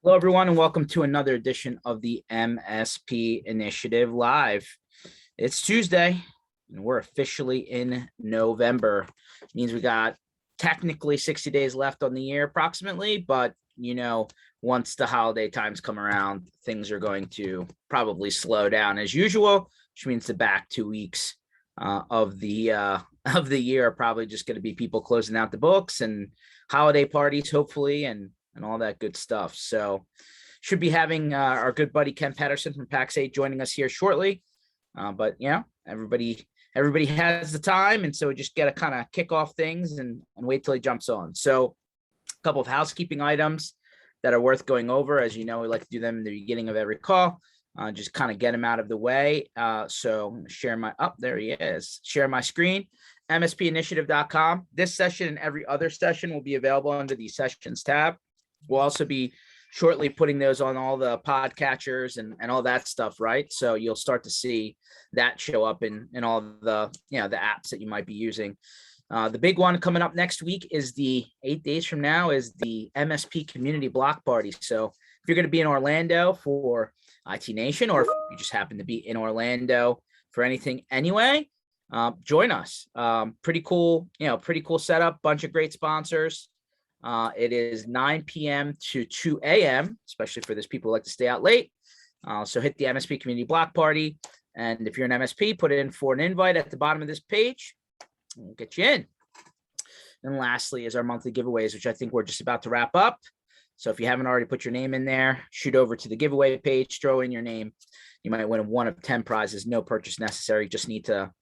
Hello, everyone, and welcome to another edition of the MSP Initiative Live. It's Tuesday, and we're officially in November. It means we got technically 60 days left on the year, approximately, but once the holiday times come around, things are going to probably slow down as usual, which means the back 2 weeks of the year are probably just going to be people closing out the books and holiday parties, hopefully, and all that good stuff. So should be having our good buddy Ken Patterson from Pax8 joining us here shortly. But everybody has the time, and so we just got to kind of kick off things and wait till he jumps on. So a couple of housekeeping items that are worth going over. As you know, we like to do them in the beginning of every call. Just kind of get them out of the way. So I'm gonna share my there he is. Share my screen. MSPinitiative.com. This session and every other session will be available under the Sessions tab. We'll also be shortly putting those on all the podcatchers and all that stuff, right? So you'll start to see that show up in all the the apps that you might be using. The big one coming up next week is 8 days from now is the MSP Community Block Party. So if you're going to be in Orlando for IT Nation, or if you just happen to be in Orlando for anything anyway, join us. Pretty cool setup, bunch of great sponsors. It is 9 p.m. to 2 a.m., especially for those people who like to stay out late. So hit the MSP Community Block Party. And if you're an MSP, put it in for an invite at the bottom of this page. We'll get you in. And lastly is our monthly giveaways, which I think we're just about to wrap up. So if you haven't already put your name in there, shoot over to the giveaway page, throw in your name. You might win one of 10 prizes, no purchase necessary. Just need to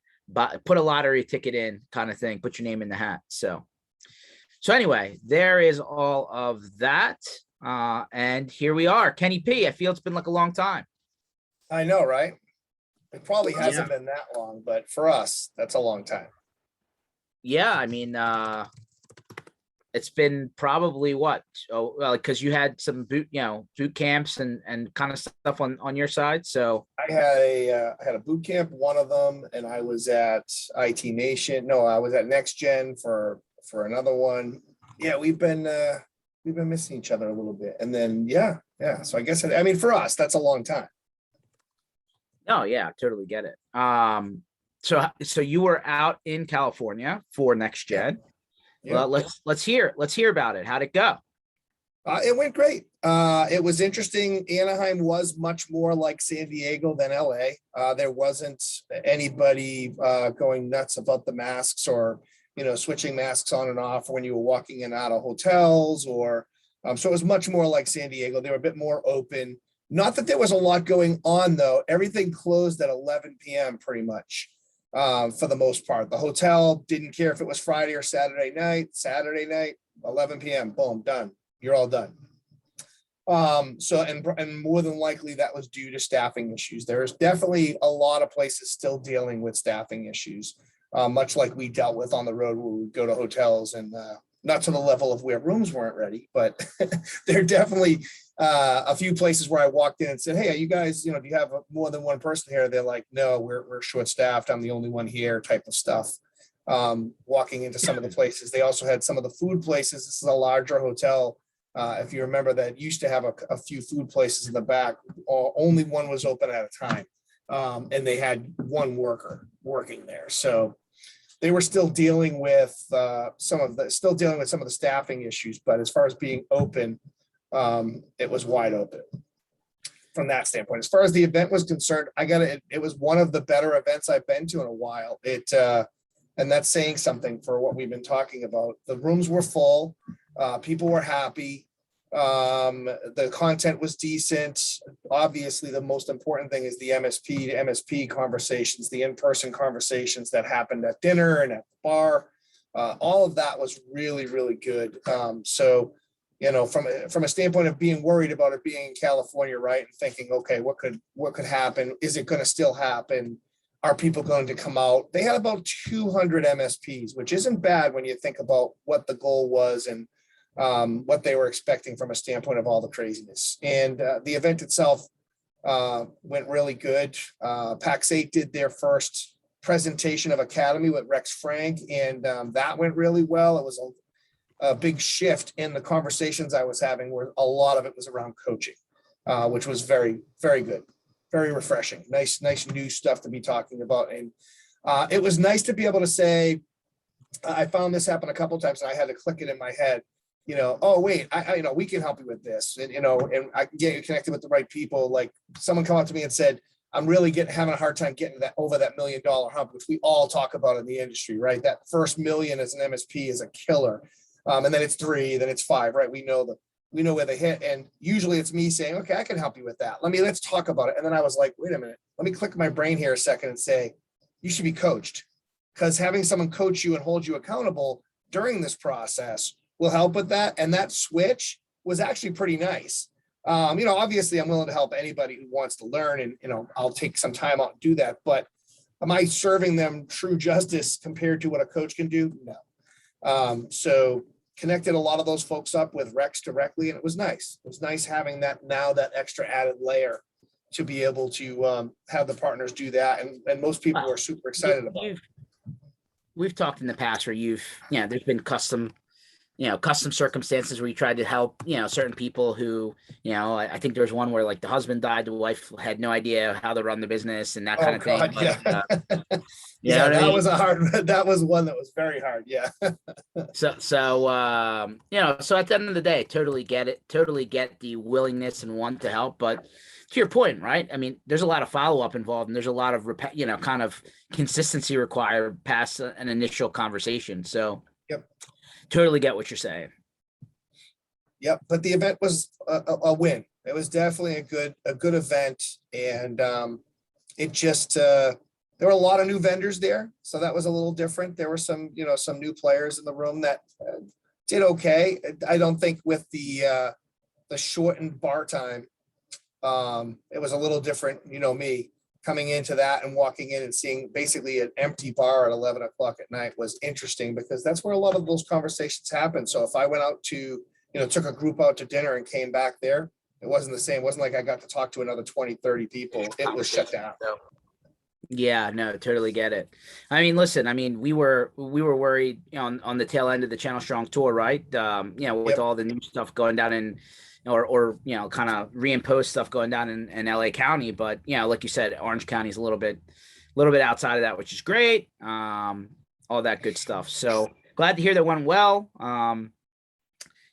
put a lottery ticket in, kind of thing, put your name in the hat. So anyway, there is all of that. And here we are. Kenny P, I feel it's been like a long time. I know, right? It probably hasn't been that long, but for us, that's a long time. Yeah, I mean, it's been probably what? Oh, well, because you had some boot camps and kind of stuff on your side. So I had a boot camp, one of them, and I was at IT Nation. No, I was at Next Gen for another one. Yeah, we've been missing each other a little bit, and then yeah. So I guess for us, that's a long time. Oh yeah, totally get it. So you were out in California for Next Gen. Yeah. Well, let's hear about it. How'd it go? It went great. It was interesting. Anaheim was much more like San Diego than LA. There wasn't anybody going nuts about the masks or switching masks on and off when you were walking in and out of hotels or so it was much more like San Diego. They were a bit more open. Not that there was a lot going on though. Everything closed at 11 p.m. pretty much. For the most part, the hotel didn't care if it was Friday or Saturday night, 11 p.m. boom, done. You're all done. So more than likely that was due to staffing issues. There's definitely a lot of places still dealing with staffing issues, much like we dealt with on the road where we go to hotels and not to the level of where rooms weren't ready, but there are definitely a few places where I walked in and said, hey, you guys, do you have more than one person here? They're like, no, we're short staffed. I'm the only one here type of stuff. Walking into some of the places, they also had some of the food places. This is a larger hotel. If you remember, that used to have a few food places in the back, only one was open at a time. And they had one worker working there. So they were still dealing with some of the staffing issues, but as far as being open, it was wide open from that standpoint. As far as the event was concerned, it was one of the better events I've been to in a while. And that's saying something for what we've been talking about. The rooms were full, people were happy. The content was decent. Obviously, the most important thing is the MSP to MSP conversations, the in-person conversations that happened at dinner and at the bar. All of that was really, really good. So from a standpoint of being worried about it being in California, right, and thinking, okay, what could happen? Is it going to still happen? Are people going to come out? They had about 200 MSPs, which isn't bad when you think about what the goal was and what they were expecting from a standpoint of all the craziness. And the event itself went really good. Pax8 did their first presentation of Academy with Rex Frank, and that went really well. It was a big shift in the conversations I was having, where a lot of it was around coaching, which was very, very good, very refreshing. Nice new stuff to be talking about. And it was nice to be able to say, I found this happen a couple of times and I had to click it in my head, oh, wait, I we can help you with this. And, and I can get you connected with the right people. Like someone come up to me and said, I'm really having a hard time getting over that $1 million hump, which we all talk about in the industry, right? That first million as an MSP is a killer. And then it's 3, then it's 5, right? We know where they hit. And usually it's me saying, okay, I can help you with that. Let's talk about it. And then I was like, wait a minute, let me click my brain here a second and say, you should be coached, because having someone coach you and hold you accountable during this process will help with that. And that switch was actually pretty nice. Obviously I'm willing to help anybody who wants to learn, and, I'll take some time out and do that, but am I serving them true justice compared to what a coach can do? No. So connected a lot of those folks up with Rex directly, and it was nice. It was nice having that extra added layer to be able to have the partners do that. And most people are super excited about it. We've talked in the past where there's been custom circumstances where you tried to help, certain people who, I think there was one where like the husband died, the wife had no idea how to run the business and that kind of thing. But, yeah, that was one that was very hard. Yeah. So at the end of the day, totally get it. Totally get the willingness and want to help. But to your point, right? I mean, there's a lot of follow-up involved, and there's a lot of, kind of consistency required past an initial conversation. So yep. Totally get what you're saying. Yep. But the event was a win. It was definitely a good event. And it just, there were a lot of new vendors there. So that was a little different. There were some new players in the room that did okay. I don't think with the shortened bar time, it was a little different, me coming into that and walking in and seeing basically an empty bar at 11 o'clock at night was interesting, because that's where a lot of those conversations happen. So if I went out to, took a group out to dinner and came back there, it wasn't the same. It wasn't like I got to talk to another 20, 30 people. It was shut down. Yeah, no, totally get it. I mean, listen, we were worried on the tail end of the Channel Strong tour, right? With all the new stuff going down in, or kind of reimposed stuff going down in LA County. But, like you said, Orange County is a little bit outside of that, which is great. All that good stuff. So glad to hear that went well.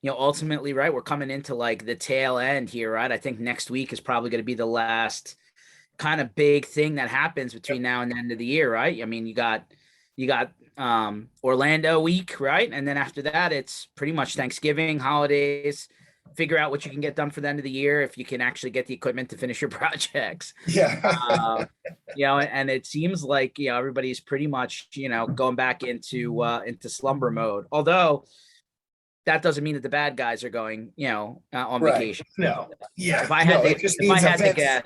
Ultimately, right, we're coming into like the tail end here, right? I think next week is probably going to be the last kind of big thing that happens between now and the end of the year, right? I mean, you got Orlando week, right? And then after that, it's pretty much Thanksgiving, holidays, figure out what you can get done for the end of the year, if you can actually get the equipment to finish your projects. Yeah. And it seems like, everybody's pretty much, going back into slumber mode. Although that doesn't mean that the bad guys are going, on vacation. No. Yeah. If I had to guess,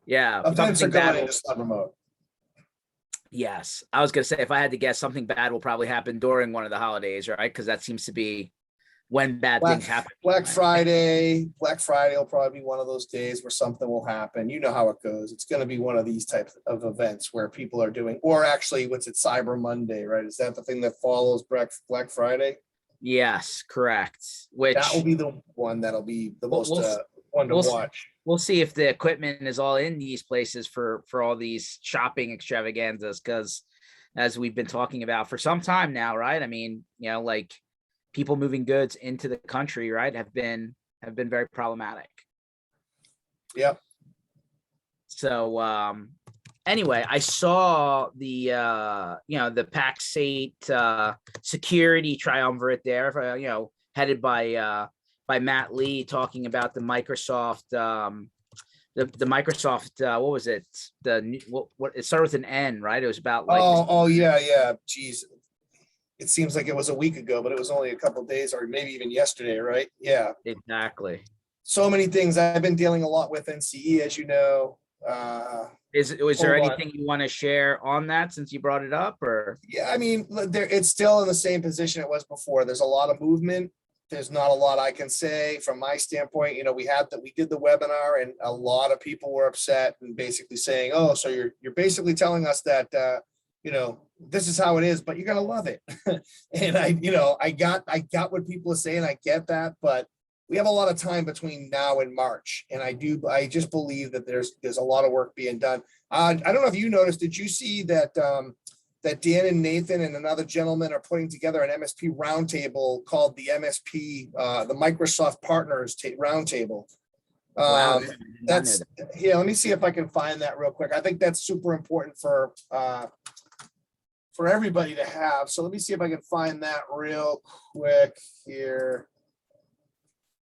yeah. Events are going into slumber mode. Yes. I was going to say, if I had to guess, something bad will probably happen during one of the holidays, right? Because that seems to be when bad things happen. Black Friday will probably be one of those days where something will happen. You know how it goes. It's going to be one of these types of events where people are doing, or actually, what's it, Cyber Monday, right? Is that the thing that follows Black Friday? Yes, correct. Which that will be the one that'll be the most one to watch. We'll see if the equipment is all in these places for all these shopping extravaganzas, because as we've been talking about for some time now, right? I mean, like people moving goods into the country, right, have been very problematic. Yep. So anyway, I saw the the PAC-8 security triumvirate there, headed by Matt Lee, talking about the Microsoft the Microsoft what was it, what it started with an N, right? It was about like yeah geez, it seems like it was a week ago, but it was only a couple of days, or maybe even yesterday, right? Yeah, exactly. So many things. I've been dealing a lot with NCE, as you know. Was there anything you want to share on that, since you brought it up? Or yeah, I mean, it's still in the same position it was before. There's a lot of movement. There's not a lot I can say from my standpoint. We did the webinar, and a lot of people were upset and basically saying, "Oh, so you're basically telling us that this is how it is, but you're gonna love it. And I got what people are saying. I get that, but we have a lot of time between now and March. And I just believe that there's a lot of work being done. I don't know if you noticed, did you see that, that Dan and Nathan and another gentleman are putting together an MSP roundtable called the MSP, the Microsoft Partners Roundtable. Wow, That's, yeah, let me see if I can find that real quick. I think that's super important for everybody to have. So let me see if I can find that real quick here.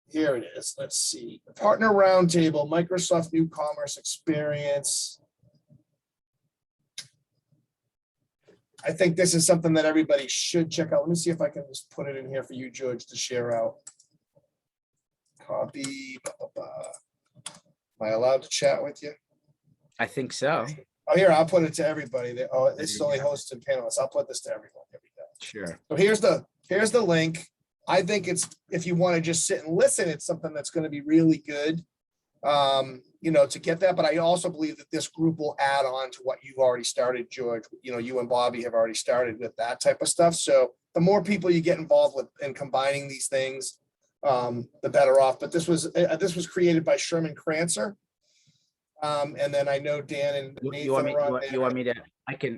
Here it is. Let's see. Partner Roundtable, Microsoft New Commerce Experience. I think this is something that everybody should check out. Let me see if I can just put it in here for you, George, to share out. Copy. Am I allowed to chat with you? I think so. Oh, here, I'll put it to everybody. This is only hosts and panelists. I'll put this to everyone. Here we go. Sure. So here's the link. I think it's, if you want to just sit and listen, it's something that's going to be really good, to get that. But I also believe that this group will add on to what you've already started, George. You and Bobby have already started with that type of stuff. So the more people you get involved with in combining these things, the better off. But this was created by Sherman Crancer. And then I know Dan and Nathan you want me to,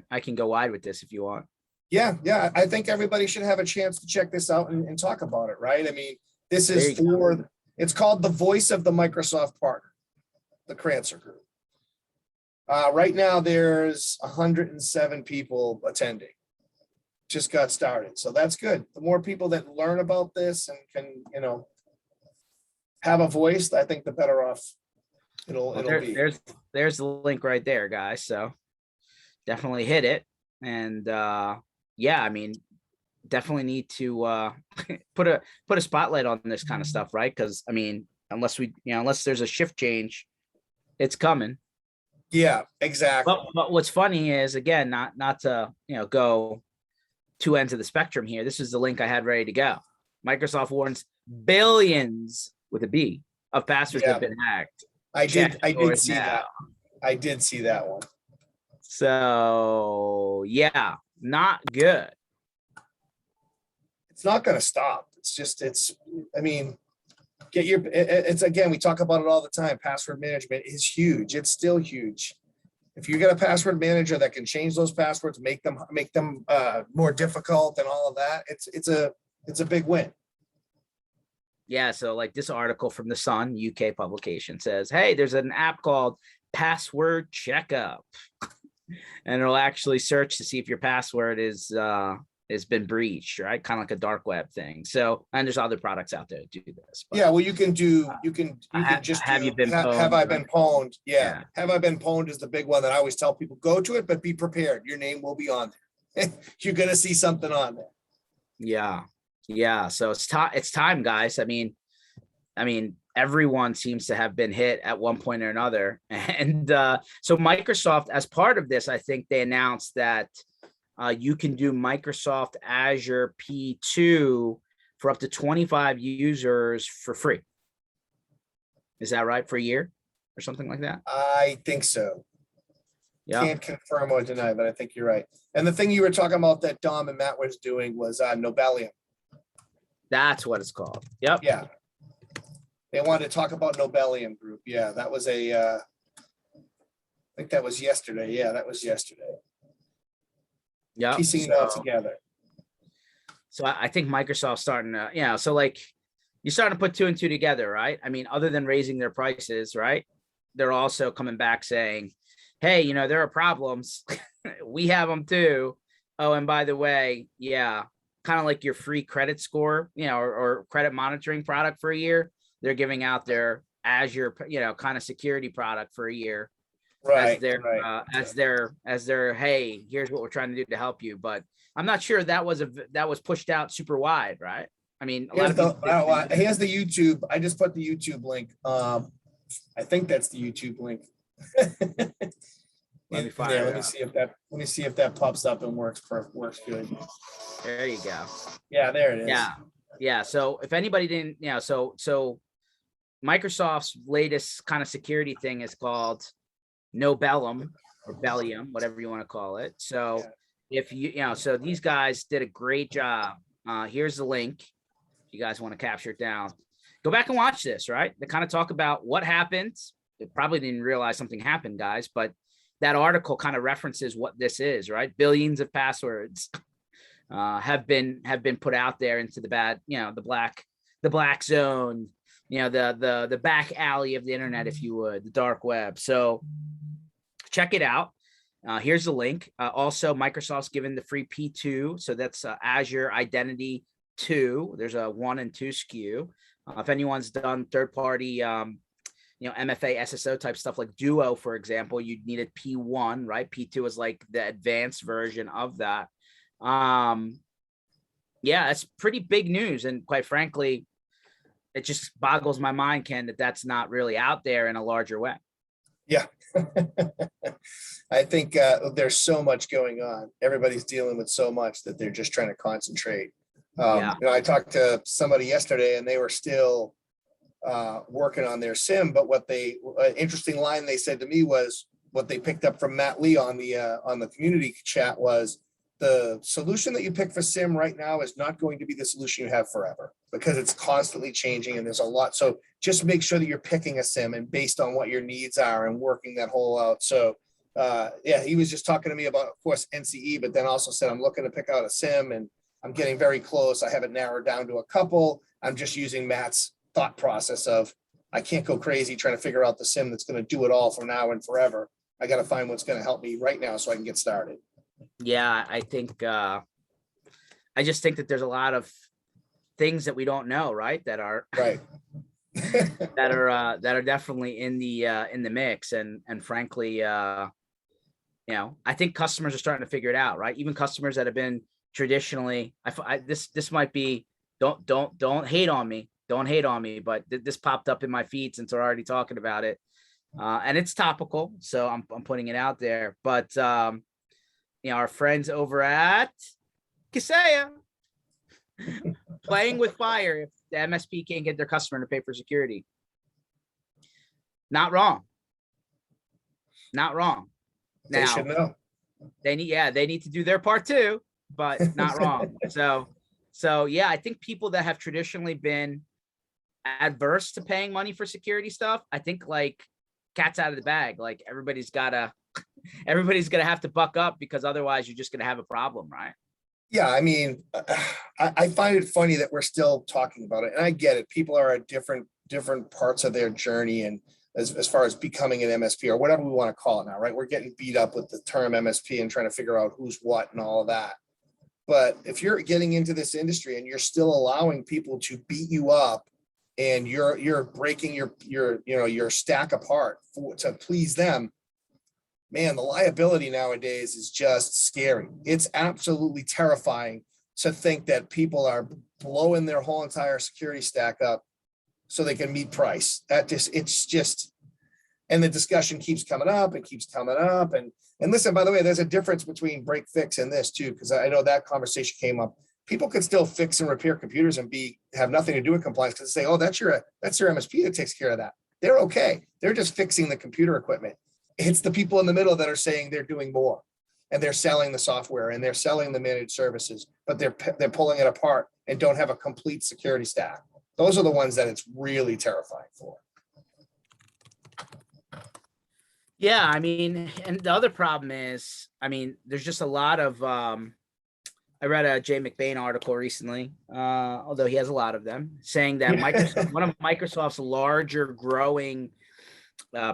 I can go wide with this if you want. Yeah. I think everybody should have a chance to check this out and talk about it, right? I mean, this is it's called The Voice of the Microsoft Partner, the Crancer Group. Right now, there's 107 people attending. Just got started. So that's good. The more people that learn about this and can, have a voice, I think the better off it'll be. There's the link right there, guys. So definitely hit it. And yeah, I mean, definitely need to put a spotlight on this kind of stuff, right? Because I mean, unless there's a shift change, it's coming. Yeah, exactly. But what's funny is, again, not to go two ends of the spectrum here. This is the link I had ready to go. Microsoft warns billions with a B of passwords have been hacked. I did see that. I did see that one. So yeah, not good. It's not going to stop. I mean, it's again, we talk about it all the time. Password management is huge. It's still huge. If you get a password manager that can change those passwords, make them more difficult and all of that, it's a big win. Yeah. So like this article from the Sun UK publication says, hey, there's an app called Password Checkup. And it'll actually search to see if your password has been breached, right? Kind of like a dark web thing. So, and there's other products out there that do this. But, yeah, well, you can just have I been pwned? Yeah. Have I been pwned is the big one that I always tell people, go to it, but be prepared. Your name will be on there. You're gonna see something on there. Yeah. So it's time, guys. I mean, everyone seems to have been hit at one point or another. And so Microsoft, as part of this, I think they announced that you can do Microsoft Azure P2 for up to 25 users for free. Is that right? For a year or something like that? I think so. Yeah. Can't confirm or deny, but I think you're right. And the thing you were talking about that Dom and Matt was doing was Nobelium. That's what it's called. Yep. Yeah. They wanted to talk about Nobelium Group. Yeah, that was I think that was yesterday. Yeah, that was yesterday. Yeah. Piecing it all together. So I think Microsoft's starting to, so like you're starting to put two and two together, right? I mean, other than raising their prices, right? They're also coming back saying, hey, there are problems. We have them too. Oh, and by the way, kind of like your free credit score, or credit monitoring product for a year. They're giving out their Azure, kind of security product for a year, right? As their hey, here's what we're trying to do to help you. But I'm not sure that was pushed out super wide, right? I mean, here's the YouTube. I just put the YouTube link. I think that's the YouTube link. Let me see if that pops up and works good. There you go. Yeah, there it is. Yeah. So if anybody didn't, so Microsoft's latest kind of security thing is called Nobellum, or Bellium, whatever you want to call it. So Yeah. if so these guys did a great job. Here's the link. If you guys want to capture it down, go back and watch this, right? They kind of talk about what happened. They probably didn't realize something happened, guys, but that article kind of references what this is, right? Billions of passwords have been put out there into the bad, the black zone, the back alley of the internet, if you would, the dark web. So check it out. Here's the link. Also, Microsoft's given the free P2. So that's Azure Identity 2. There's a 1 and 2 SKU. If anyone's done third-party, MFA SSO type stuff like Duo, for example, you'd need a P1, right? P2 is like the advanced version of that. Yeah, it's pretty big news. And quite frankly, it just boggles my mind, Ken, that that's not really out there in a larger way. Yeah. I think there's so much going on. Everybody's dealing with so much that they're just trying to concentrate. I talked to somebody yesterday and they were still working on their SIM, but interesting line they said to me was what they picked up from Matt Lee on the community chat was the solution that you pick for SIM right now is not going to be the solution you have forever because it's constantly changing and there's a lot. So just make sure that you're picking a SIM and based on what your needs are and working that whole out. So he was just talking to me about, of course, NCE, but then also said, I'm looking to pick out a SIM and I'm getting very close. I have it narrowed down to a couple. I'm just using Matt's thought process of, I can't go crazy trying to figure out the SIM that's going to do it all from now and forever. I got to find what's going to help me right now so I can get started. Yeah, I think I just think that there's a lot of things that we don't know, right? That are right. that are definitely in the mix. And frankly, I think customers are starting to figure it out, right? Even customers that have been traditionally, this might be, don't hate on me. Don't hate on me, but this popped up in my feed since we're already talking about it. And it's topical, so I'm putting it out there. But our friends over at Kaseya playing with fire if the MSP can't get their customer to pay for security. Not wrong. Not wrong. They should know. They need to do their part too, but not wrong. So yeah, I think people that have traditionally been adverse to paying money for security stuff, I think like cat's out of the bag. Like everybody's gonna have to buck up because otherwise you're just gonna have a problem, right? Yeah, I mean, I find it funny that we're still talking about it, and I get it. People are at different parts of their journey, and as far as becoming an MSP or whatever we want to call it now, right? We're getting beat up with the term MSP and trying to figure out who's what and all of that. But if you're getting into this industry and you're still allowing people to beat you up, and you're breaking your stack apart to please them, man, the liability nowadays is just scary. It's absolutely terrifying to think that people are blowing their whole entire security stack up so they can meet price. And the discussion keeps coming up and keeps coming up. And listen, by the way, there's a difference between break fix and this too, because I know that conversation came up. People can still fix and repair computers and have nothing to do with compliance because they say, oh, that's your MSP that takes care of that. They're okay. They're just fixing the computer equipment. It's the people in the middle that are saying they're doing more and they're selling the software and they're selling the managed services, but they're pulling it apart and don't have a complete security stack. Those are the ones that it's really terrifying for. Yeah, I mean, and the other problem is, I mean, there's just a lot of I read a Jay McBain article recently, although he has a lot of them, saying that Microsoft, one of Microsoft's larger growing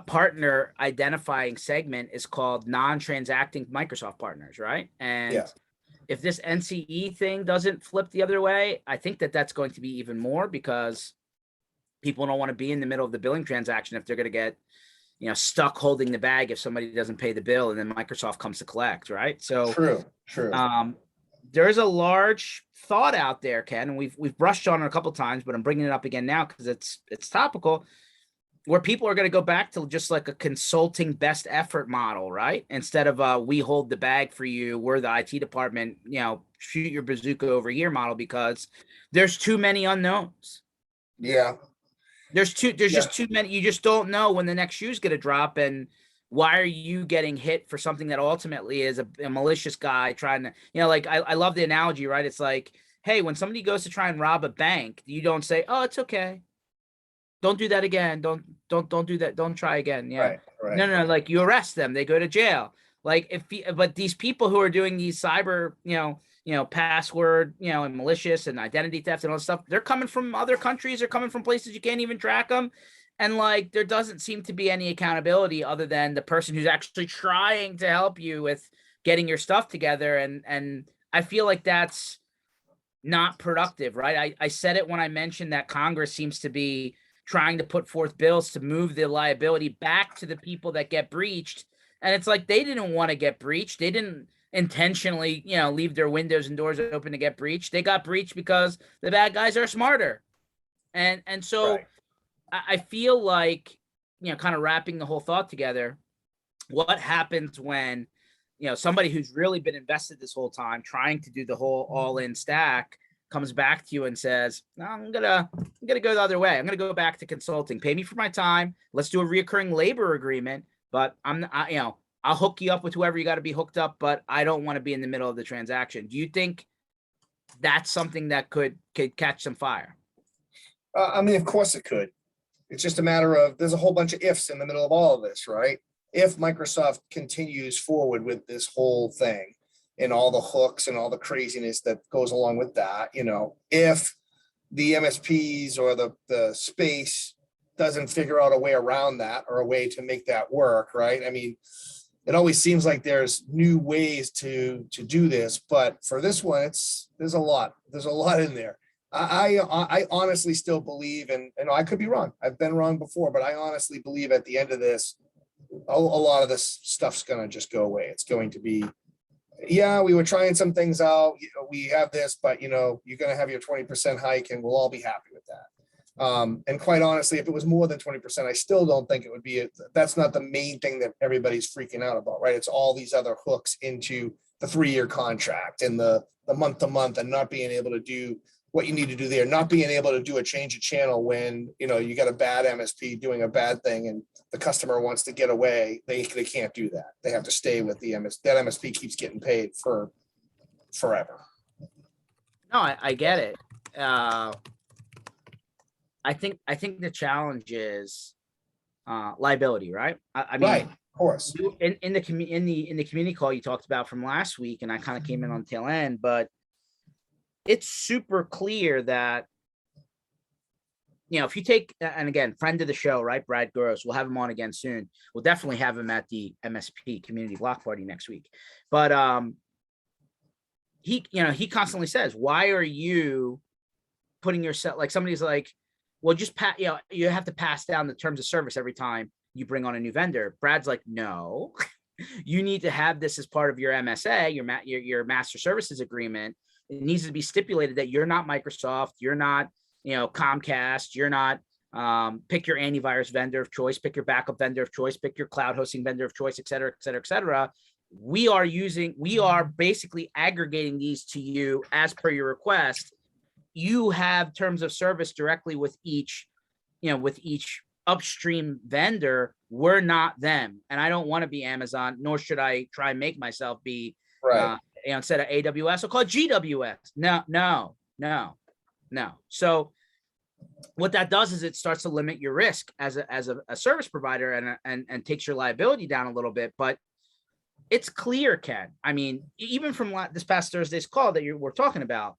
partner identifying segment is called non-transacting Microsoft partners, right? And if this NCE thing doesn't flip the other way, I think that that's going to be even more because people don't want to be in the middle of the billing transaction if they're going to get stuck holding the bag if somebody doesn't pay the bill and then Microsoft comes to collect, right? So true. There's a large thought out there, Ken, and we've brushed on it a couple of times, but I'm bringing it up again now because it's topical, where people are going to go back to just like a consulting best effort model, right? Instead of we hold the bag for you, we're the IT department, shoot your bazooka over here model, because there's too many unknowns. Yeah. There's just too many. You just don't know when the next shoe's going to drop. And why are you getting hit for something that ultimately is a malicious guy trying to, like, I love the analogy, right? It's like, hey, when somebody goes to try and rob a bank, you don't say, oh, it's okay. Don't do that again. Don't do that. Don't try again. Yeah. Right, right. No. Like, you arrest them, they go to jail. Like, but these people who are doing these cyber, password, and malicious and identity theft and all this stuff, they're coming from other countries. They're coming from places you can't even track them. And like, there doesn't seem to be any accountability other than the person who's actually trying to help you with getting your stuff together. And I feel like that's not productive, right? I said it when I mentioned that Congress seems to be trying to put forth bills to move the liability back to the people that get breached. And it's like, they didn't want to get breached. They didn't intentionally, leave their windows and doors open to get breached. They got breached because the bad guys are smarter. And so Right. I feel like, kind of wrapping the whole thought together, what happens when, somebody who's really been invested this whole time trying to do the whole all-in stack comes back to you and says, no, I'm gonna go the other way. I'm gonna go back to consulting. Pay me for my time. Let's do a reoccurring labor agreement, but I'll hook you up with whoever you got to be hooked up, but I don't want to be in the middle of the transaction. Do you think that's something that could catch some fire? I mean, of course it could. It's just a matter of, there's a whole bunch of ifs in the middle of all of this, right? If Microsoft continues forward with this whole thing and all the hooks and all the craziness that goes along with that, if the MSPs or the space doesn't figure out a way around that or a way to make that work, right? I mean, it always seems like there's new ways to do this, but for this one, there's a lot in there. I honestly still believe, and I could be wrong. I've been wrong before, but I honestly believe at the end of this, a lot of this stuff's going to just go away. It's going to be, yeah, we were trying some things out. We have this, but you're going to have your 20% hike and we'll all be happy with that. And quite honestly, if it was more than 20%, I still don't think it would be, that's not the main thing that everybody's freaking out about, right? It's all these other hooks into the 3-year contract and the month to month and not being able to do what you need to do there, not being able to do a change of channel when, you got a bad MSP doing a bad thing and the customer wants to get away. They can't do that. They have to stay with the that MSP keeps getting paid for forever. No, I get it. I think the challenge is liability, right? I mean, Right, of course. in the community call you talked about from last week, and I kind of came in on the tail end, but it's super clear that, if you take, and again, friend of the show, right, Brad Gross, we'll have him on again soon. We'll definitely have him at the MSP community block party next week. But he constantly says, why are you putting yourself, like, somebody's like, well, just you have to pass down the terms of service every time you bring on a new vendor. Brad's like, no, you need to have this as part of your MSA, your master services agreement. It needs to be stipulated that you're not Microsoft, you're not, Comcast, you're not, pick your antivirus vendor of choice, pick your backup vendor of choice, pick your cloud hosting vendor of choice, et cetera, et cetera, et cetera. We are basically aggregating these to you as per your request. You have terms of service directly with each upstream vendor. We're not them. And I don't want to be Amazon, nor should I try and make myself be, Right. instead of AWS, I'll call it GWS. No. So what that does is it starts to limit your risk as a service provider and takes your liability down a little bit. But it's clear, Ken. I mean, even from this past Thursday's call that we're talking about,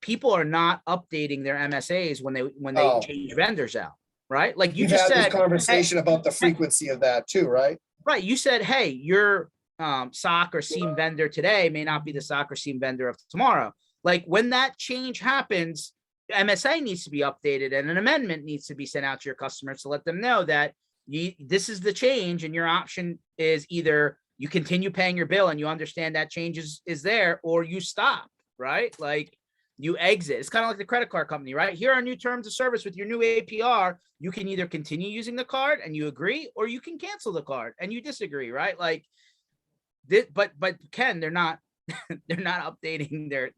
people are not updating their MSAs when they change vendors out, right? Like you just said, this conversation about the frequency of that too, right? Right. You said, hey, your SOC or SIEM vendor today may not be the SOC or SIEM vendor of tomorrow. Like, when that change happens, MSA needs to be updated and an amendment needs to be sent out to your customers to let them know that this is the change, and your option is either you continue paying your bill and you understand that change is there, or you stop, right? Like, you exit. It's kind of like the credit card company, right? Here are new terms of service with your new APR. You can either continue using the card and you agree, or you can cancel the card and you disagree, right? Like this, but Ken, they're not they're not updating their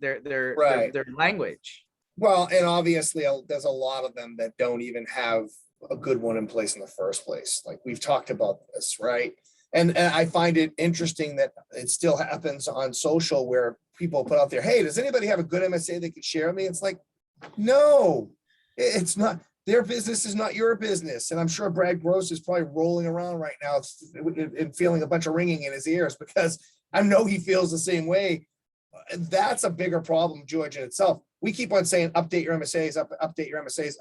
language. Well, and obviously there's a lot of them that don't even have a good one in place in the first place. Like we've talked about this, right? And I find it interesting that it still happens on social where people put out there, hey, does anybody have a good MSA they could share with me? It's like, no, it's not. Their business is not your business. And I'm sure Brad Gross is probably rolling around right now and feeling a bunch of ringing in his ears because I know he feels the same way. That's a bigger problem, George, in itself. We keep on saying, update your MSAs, update your MSAs.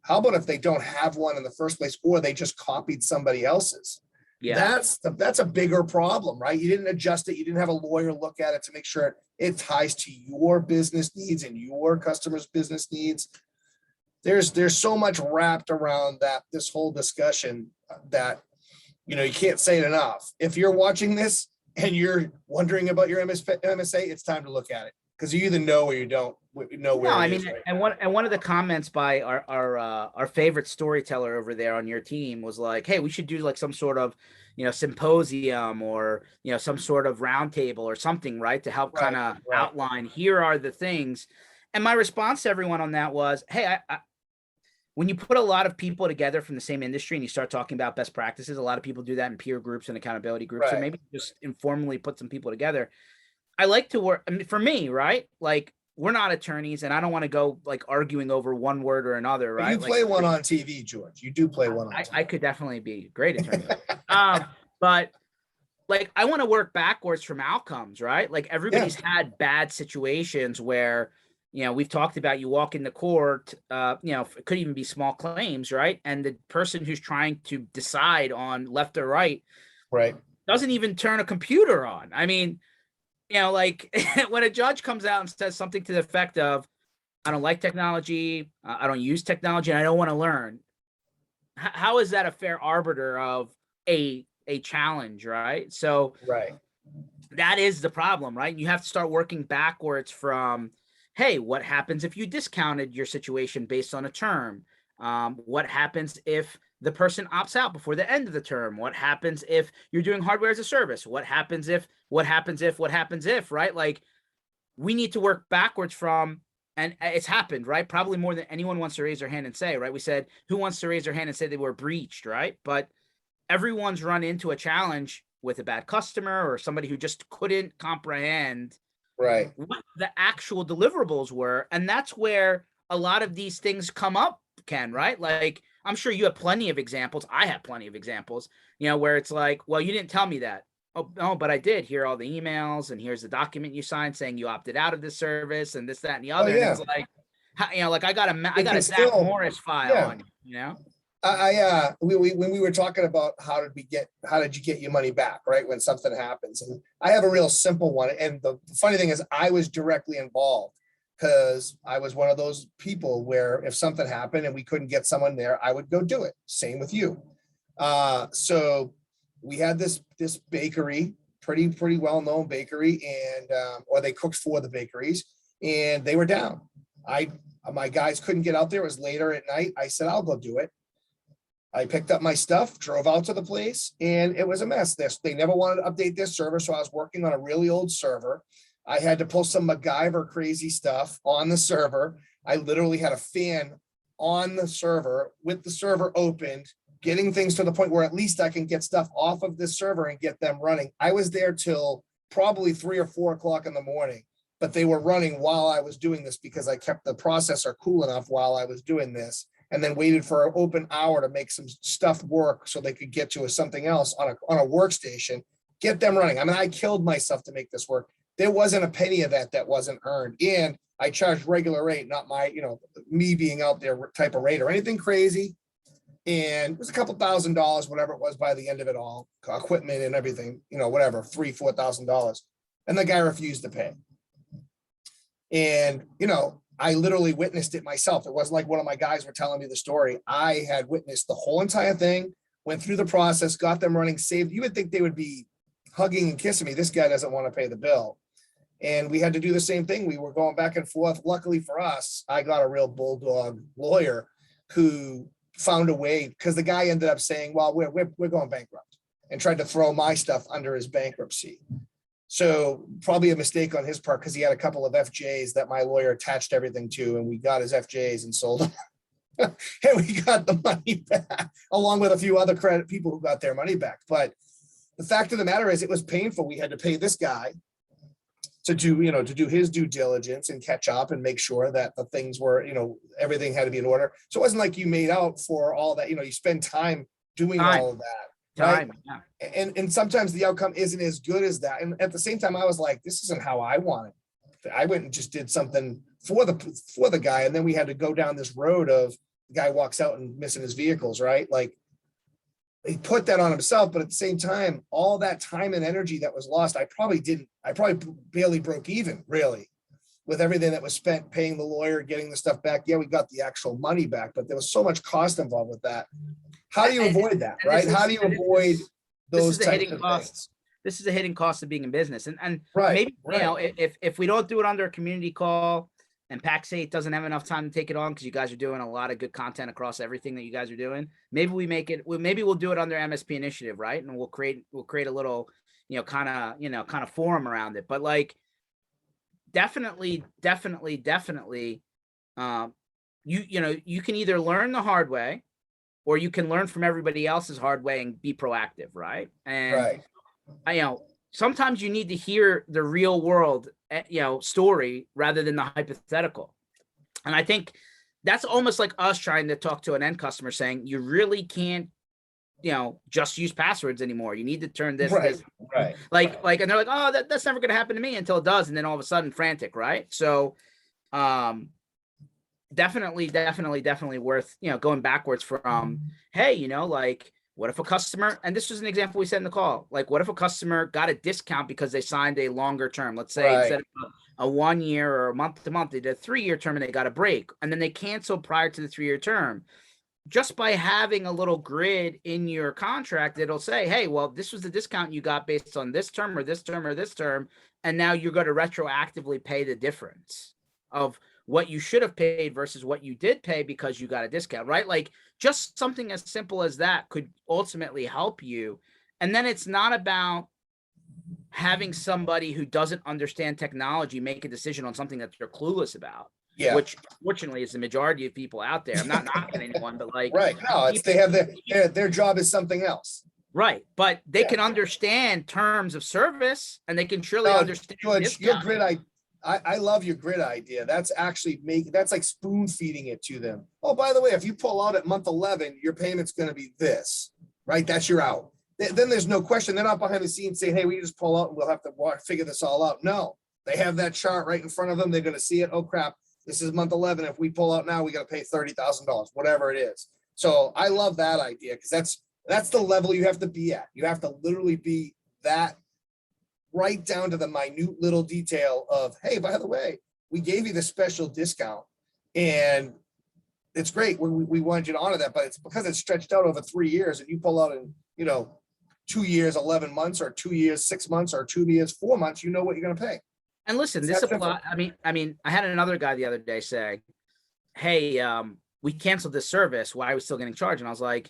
How about if they don't have one in the first place, or they just copied somebody else's? Yeah. That's a bigger problem, right? You didn't adjust it. You didn't have a lawyer look at it to make sure it ties to your business needs and your customers' business needs. There's so much wrapped around this whole discussion that, you can't say it enough. If you're watching this and you're wondering about your MSA, it's time to look at it, because you either know or you don't know where No, I it is. mean, Right? and one of the comments by our favorite storyteller over there on your team was like, "Hey, we should do like some sort of, symposium or some sort of roundtable or something, right, to help kind Right, of right, outline here are the things." And my response to everyone on that was, "Hey, when you put a lot of people together from the same industry and you start talking about best practices, a lot of people do that in peer groups and accountability groups. So right. maybe just informally put some people together. I like to work. I mean, for me, right? Like we're not attorneys, and I don't want to go like arguing over one word or another, But you right? Like play one on TV, George. You do play one on I TV. could definitely be a great attorney. But like I want to work backwards from outcomes, right? Like Yeah, everybody's had bad situations where, we've talked about you walk into court, it could even be small claims, right? And the person who's trying to decide on left or right right. doesn't even turn a computer on. I mean, like when a judge comes out and says something to the effect of, I don't like technology, I don't use technology, and I don't want to learn. How is that a fair arbiter of a challenge, right? So Right. that is the problem, right? You have to start working backwards from, hey, what happens if you discounted your situation based on a term? What happens if the person opts out before the end of the term? What happens if you're doing hardware as a service? What happens if, right? Like we need to work backwards from, and it's happened, right? Probably more than anyone wants to raise their hand and say, right? We said, who wants to raise their hand and say they were breached, right? But everyone's run into a challenge with a bad customer or somebody who just couldn't comprehend Right. what the actual deliverables were. And that's where a lot of these things come up, Ken, right? Like, I'm sure you have plenty of examples. I have plenty of examples, where it's like, well, you didn't tell me that. Oh, no, but I did. Here are all the emails, and here's the document you signed saying you opted out of this service, and this, that, and the Oh other. And yeah. it's like, like I It got can a Zach still, Morris file yeah. on you. We when we were talking about how did you get your money back, right? When something happens. And I have a real simple one. And the funny thing is I was directly involved because I was one of those people where if something happened and we couldn't get someone there, I would go do it. Same with you. So we had this bakery, pretty well-known bakery, and or they cooked for the bakeries, and they were down. My guys couldn't get out there. It was later at night. I said, I'll go do it. I picked up my stuff, drove out to the place, and it was a mess. They never wanted to update their server, so I was working on a really old server. I had to pull some MacGyver crazy stuff on the server. I literally had a fan on the server with the server opened, getting things to the point where at least I can get stuff off of this server and get them running. I was there till probably 3 or 4 o'clock in the morning, but they were running while I was doing this because I kept the processor cool enough while I was doing this, and then waited for an open hour to make some stuff work so they could get to something else on a workstation, get them running. I mean, I killed myself to make this work. There wasn't a penny of that wasn't earned. And I charged regular rate, not my, me being out there type of rate or anything crazy. And it was a couple $1,000s, whatever it was by the end of it all, equipment and everything, whatever, $3,000-4,000. And the guy refused to pay. And, I literally witnessed it myself. It wasn't like one of my guys were telling me the story. I had witnessed the whole entire thing, went through the process, got them running, saved. You would think they would be hugging and kissing me. This guy doesn't want to pay the bill. And we had to do the same thing. We were going back and forth. Luckily for us, I got a real bulldog lawyer who found a way, because the guy ended up saying, well, we're going bankrupt, and tried to throw my stuff under his bankruptcy. So probably a mistake on his part because he had a couple of FJs that my lawyer attached everything to, and we got his FJs and sold them. And we got the money back, along with a few other credit people who got their money back. But the fact of the matter is, it was painful. We had to pay this guy to do his due diligence and catch up and make sure that the things were, everything had to be in order. So it wasn't like you made out for all that, you spend time doing all of that. Right. Yeah. And sometimes the outcome isn't as good as that. And at the same time, I was like, this isn't how I want it. I went and just did something for the guy. And then we had to go down this road of the guy walks out and missing his vehicles, right? Like, he put that on himself, but at the same time, all that time and energy that was lost, I probably barely broke even, really, with everything that was spent paying the lawyer, getting the stuff back. Yeah, we got the actual money back, but there was so much cost involved with that. How do you avoid that, right? How do you avoid those types of things? This is a hidden cost of being in business. And right, maybe, if we don't do it under a community call, and PAC8 doesn't have enough time to take it on because you guys are doing a lot of good content across everything that you guys are doing. Maybe we'll do it under MSP Initiative, right? And we'll create a little, kind of forum around it. But like, definitely, you can either learn the hard way, or you can learn from everybody else's hard way and be proactive, right? And sometimes you need to hear the real world, story rather than the hypothetical. And I think that's almost like us trying to talk to an end customer saying, you really can't, just use passwords anymore. You need to turn this, right. And they're like, oh, that's never going to happen to me until it does. And then all of a sudden frantic. Right. So, definitely worth, going backwards from, hey, like, what if a customer, and this was an example we said in the call, like, what if a customer got a discount because they signed a longer term? Let's say instead of a 1 year or a month to month, they did a 3-year term and they got a break, and then they canceled prior to the 3-year term. Just by having a little grid in your contract, it'll say, hey, well, this was the discount you got based on this term or this term or this term, and now you're going to retroactively pay the difference of what you should have paid versus what you did pay because you got a discount, right? Like, just something as simple as that could ultimately help you. And then it's not about having somebody who doesn't understand technology make a decision on something that they're clueless about. Yeah. Which fortunately is the majority of people out there. I'm not knocking anyone, but like, right. No, they have their job is something else. Right. But they can understand terms of service, and they can surely understand. George, your grid, I love your grid idea. That's actually that's like spoon feeding it to them. Oh, by the way, if you pull out at month 11, your payment's going to be this, right? That's your out. Then there's no question. They're not behind the scenes saying, hey, we just pull out and we'll have to figure this all out. No, they have that chart right in front of them. They're going to see it. Oh, crap. This is month 11. If we pull out now, we got to pay $30,000, whatever it is. So I love that idea, because that's the level you have to be at. You have to literally be that, right down to the minute little detail of, hey, by the way, we gave you the special discount and it's great. We wanted you to honor that, but it's because it's stretched out over 3 years, and you pull out in, 2 years, 11 months, or 2 years, 6 months, or 2 years, 4 months, you know what you're going to pay. And listen, this applies. I mean, I had another guy the other day say, hey, we canceled this service. Why are we still getting charged? And I was like,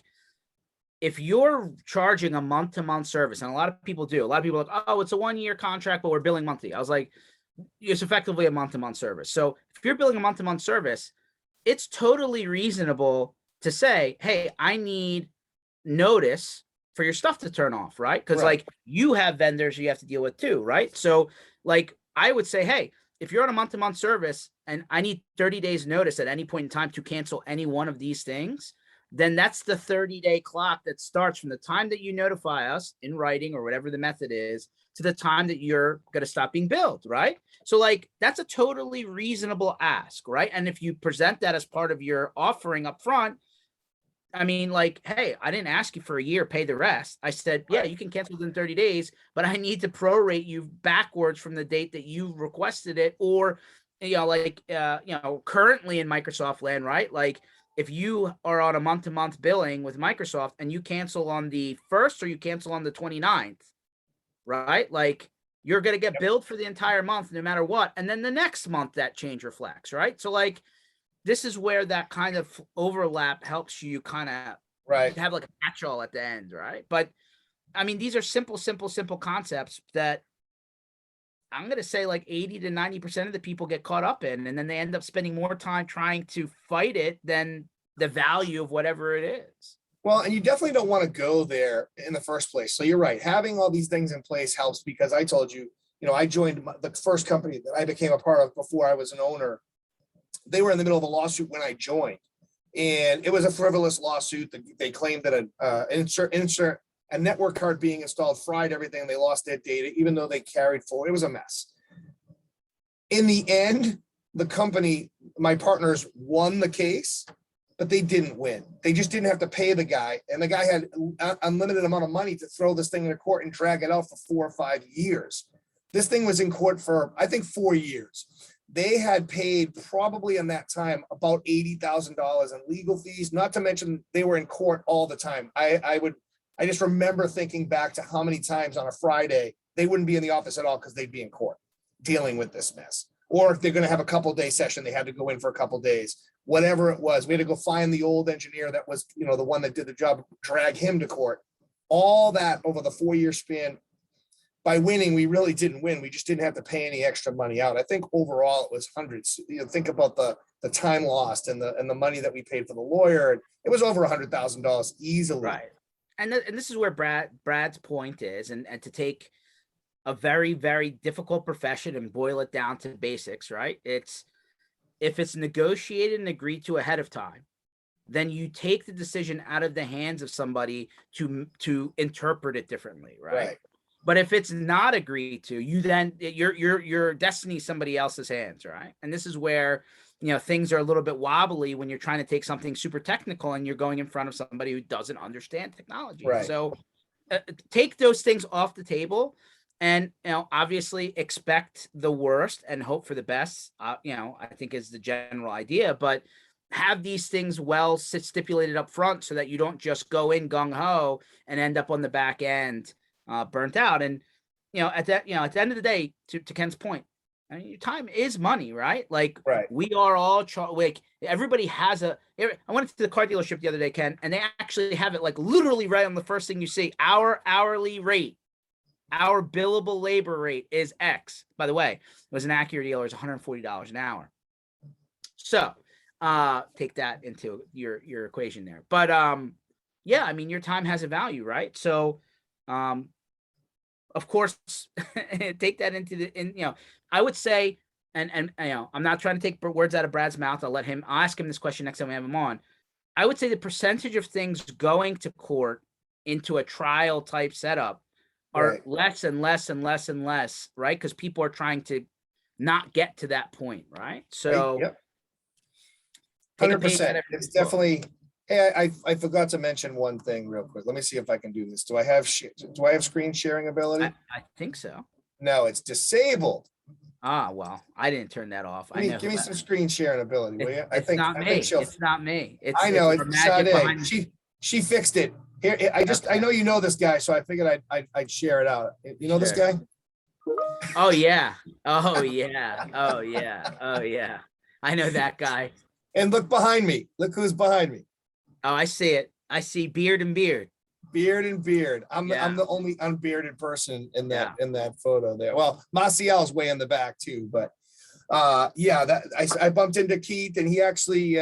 if you're charging a month-to-month service, and a lot of people do, a lot of people are like, oh, it's a 1-year contract, but we're billing monthly. I was like, it's effectively a month-to-month service. So if you're billing a month-to-month service, it's totally reasonable to say, hey, I need notice for your stuff to turn off, right? Because like, you have vendors you have to deal with too, right? So like, I would say, hey, if you're on a month-to-month service and I need 30 days notice at any point in time to cancel any one of these things, then that's the 30-day clock that starts from the time that you notify us in writing or whatever the method is to the time that you're going to stop being billed, right? So like, that's a totally reasonable ask, right? And if you present that as part of your offering up front, I mean, like, hey, I didn't ask you for a year, pay the rest. I said, yeah, you can cancel within 30 days, but I need to prorate you backwards from the date that you requested it. Or, currently in Microsoft land, right? Like, if you are on a month-to-month billing with Microsoft and you cancel on the 1st or you cancel on the 29th, right? Like, you're going to get billed for the entire month no matter what. And then the next month that change reflects, right? So like, this is where that kind of overlap helps you kind of have like a catch-all at the end, right? But I mean, these are simple concepts that I'm going to say like 80 to 90% of the people get caught up in, and then they end up spending more time trying to fight it than the value of whatever it is. Well, and you definitely don't want to go there in the first place. So you're right. Having all these things in place helps, because I told you, I joined the first company that I became a part of before I was an owner. They were in the middle of a lawsuit when I joined, and it was a frivolous lawsuit. They claimed that a network card being installed fried everything. They lost their data, even though they carried forward. It was a mess. In the end, the company, my partners, won the case, but they didn't win. They just didn't have to pay the guy. And the guy had an unlimited amount of money to throw this thing into court and drag it out for 4 or 5 years. This thing was in court for, I think, 4 years. They had paid probably in that time about $80,000 in legal fees, not to mention they were in court all the time. I just remember thinking back to how many times on a Friday they wouldn't be in the office at all because they'd be in court dealing with this mess. Or if they're going to have a couple-day session, they had to go in for a couple days. Whatever it was, we had to go find the old engineer that was, the one that did the job, drag him to court. All that over the 4-year span. By winning, we really didn't win. We just didn't have to pay any extra money out. I think overall it was hundreds. Think about the time lost and the money that we paid for the lawyer. It was over $100,000 easily. Right. And this is where Brad's point is, and to take a very, very difficult profession and boil it down to basics, right? If it's negotiated and agreed to ahead of time, then you take the decision out of the hands of somebody to interpret it differently, right? But if it's not agreed to, your destiny is somebody else's hands, right? And this is where things are a little bit wobbly when you're trying to take something super technical and you're going in front of somebody who doesn't understand technology. Right. So take those things off the table, and obviously expect the worst and hope for the best. I think is the general idea, but have these things well stipulated up front so that you don't just go in gung ho and end up on the back end burnt out. And at the end of the day, to Ken's point, I mean, your time is money, right? Like, we are all like, everybody has I went to the car dealership the other day, Ken, and they actually have it like literally right on the first thing you see. Our hourly rate, our billable labor rate is X. By the way, it was an Acura dealer, it's $140 an hour. So take that into your equation there. But yeah, I mean, your time has a value, right? So of course, take that into I would say, and I'm not trying to take words out of Brad's mouth. I'll ask him this question next time we have him on. I would say the percentage of things going to court into a trial type setup are less and less and less and less, right? Because people are trying to not get to that point, right? So 100%. It's definitely. Hey, I forgot to mention one thing real quick. Let me see if I can do this. Do I have screen sharing ability? I think so. No, it's disabled. Ah, well, I didn't turn that off. Give me some screen sharing ability, will you? It's not me. It's not me. I know it's Sade. She fixed it. Here, I know you know this guy, so I figured I'd share it out. You know this guy? Oh yeah. Oh yeah. Oh yeah. Oh yeah. I know that guy. And look behind me. Look who's behind me. Oh, I see it. I see beard and beard. Beard and beard. I'm the only unbearded person in that photo there. Well, Maciel's way in the back too, but I bumped into Keith, and he actually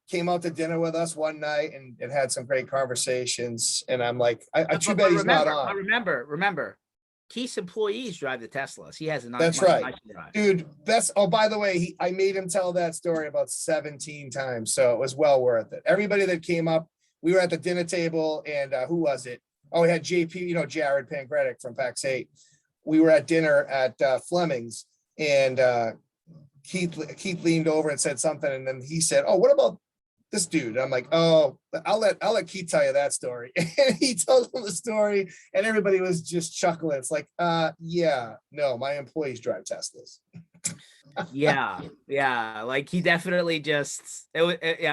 came out to dinner with us one night and had some great conversations. And I'm like, too bad he's not on. Remember, Keith's employees drive the Teslas. He has a nice. That's right, dude. Oh, by the way, I made him tell that story about 17 times, so it was well worth it. Everybody that came up, we were at the dinner table, and who was it? Oh, we had JP, Jared Pancretic from PAX 8. We were at dinner at Fleming's, and Keith leaned over and said something, and then he said, "Oh, what about this dude?" I'm like, "Oh, I'll let Keith tell you that story." And he told them the story, and everybody was just chuckling. It's like, yeah, no, my employees drive Teslas. yeah. Like, he definitely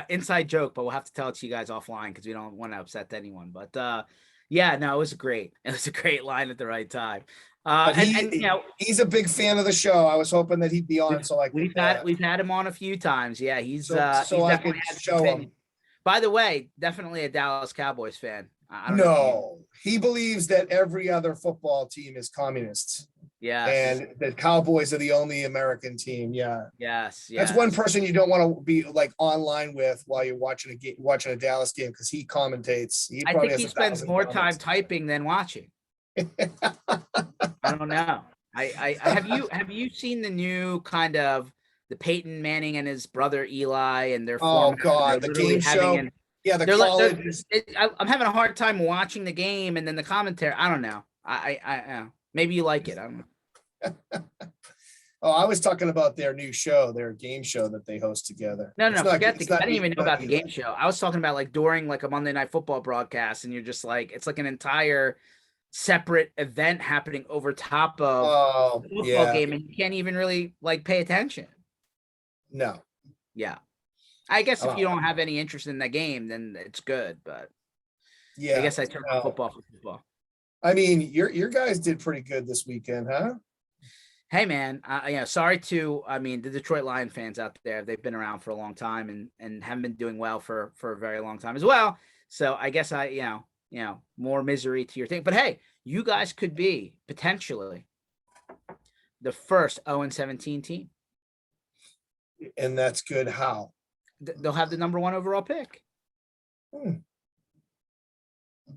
inside joke, but we'll have to tell it to you guys offline because we don't want to upset anyone. But yeah, no, it was great. It was a great line at the right time. He's a big fan of the show. I was hoping that he'd be on. We've had him on a few times. Yeah, he's so I could show him. By the way, definitely a Dallas Cowboys fan. I don't know if you, No, he believes that every other football team is communists yes, and that Cowboys are the only American team. Yeah. yes, That's one yes. person you don't want to be like online with while you're watching a game, watching a Dallas game, because he commentates. He I probably think has he spends 1,000 more time comments. typing than watching. I don't know. I have you seen the new kind of the Peyton Manning and his brother Eli and their Oh format? They're God, the literally game having show. an Yeah, the they're like college is. I'm having a hard time watching the game and then the commentary. I don't know. Maybe you like it. I don't know. Oh, I was talking about their new show, their game show that they host together. No, no, It's no. not. Forget It's I not. didn't even know Not about the Eli. game show. I was talking about like during like a Monday Night Football broadcast, and you're just like it's like an entire separate event happening over top of Oh the football yeah, game, and you can't even really like pay attention. no. Yeah. I guess if you Oh, don't have any interest in the game, then it's good. But I yeah. guess I turn on No. football for football. I mean, your guys did pretty good this weekend, huh? Hey man, sorry to the Detroit Lion fans out there. They've been around for a long time and haven't been doing well for a very long time as well. So I guess more misery to your thing. But hey, you guys could be potentially the first 0-17 team. And that's good. How? They'll have the number 1 overall pick. Hmm.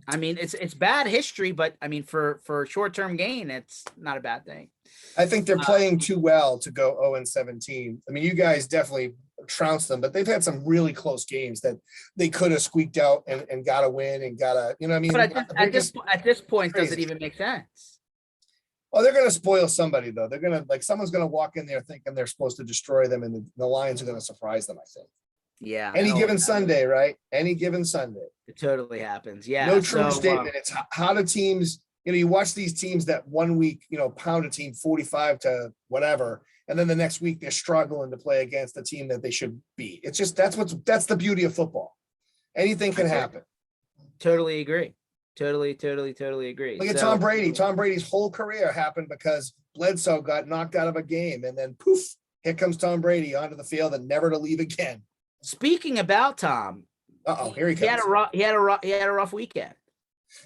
I mean, it's bad history, but I mean, for short-term gain, it's not a bad thing. I think they're playing too well to go 0-17. I mean, you guys definitely trounced them, but they've had some really close games that they could have squeaked out and got a win and got a, you know what I mean? But at this point, does it crazy. even make sense? Oh, they're going to spoil somebody though. They're going to like, someone's going to walk in there thinking they're supposed to destroy them, and the Lions are going to surprise them, I think. Yeah. Any given Sunday, right? Any given Sunday. It totally happens. Yeah. No true statement. It's how do teams, you watch these teams that 1 week, pound a team 45 to whatever. And then the next week they're struggling to play against the team that they should beat. It's just, that's the beauty of football. Anything can happen. Totally agree. Totally agree. Look at Tom Brady. Tom Brady's whole career happened because Bledsoe got knocked out of a game, and then poof, here comes Tom Brady onto the field and never to leave again. Speaking about Tom, here he comes. He had a rough weekend.